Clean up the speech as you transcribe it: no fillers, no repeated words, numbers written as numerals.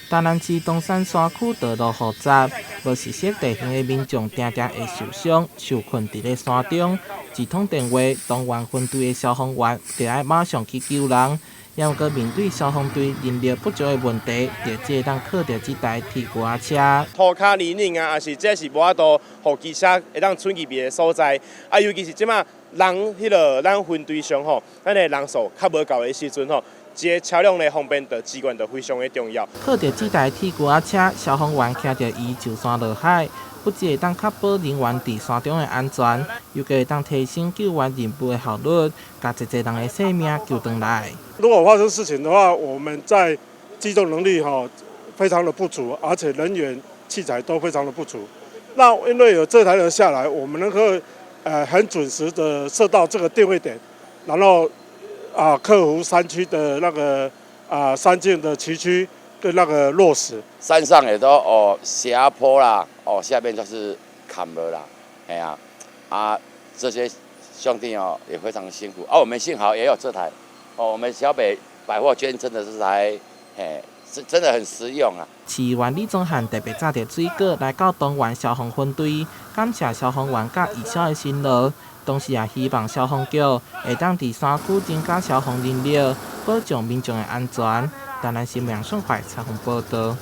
台南市东山山区道路复杂，无熟悉地形的民众常常会受伤、受困伫咧山中。一通电话，东源分队的消防员就要马上去救人。也毋过面对消防队人力不足的问题，就只当靠着这台铁骨仔车。涂骹泥泞啊，也是这是无法度，互机车会当喘气的所在。啊，尤其是即马人咱分队上吼，咱的人数较无够的时阵吼，一个车辆的方便的资源就非常的重要。靠着这台铁骨仔车，消防员骑着伊就山落海。不只会当确保人员伫山中的安全，又会当提升救援任务的效率，把一人的性命救回来。如果发生事情的话，我们在机动能力非常的不足，而且人员器材都非常的不足。那因为有这台车下来，我们能够很准时的设到这个定位点，然后克服山区的那个山径的崎岖跟那个落石。山上也都斜坡啦，下面就是坎了啦，哎呀，这些兄弟也非常辛苦。我们幸好也有这台，我们小北百货捐赠的这台，是真的很实用啊。市议员李宗翰特别载着水果来到东源消防分队，感谢消防员甲义消的辛劳，同时也希望消防局会当伫山区增加消防人力，保障民众的安全。台南新闻杨顺怀采访报道。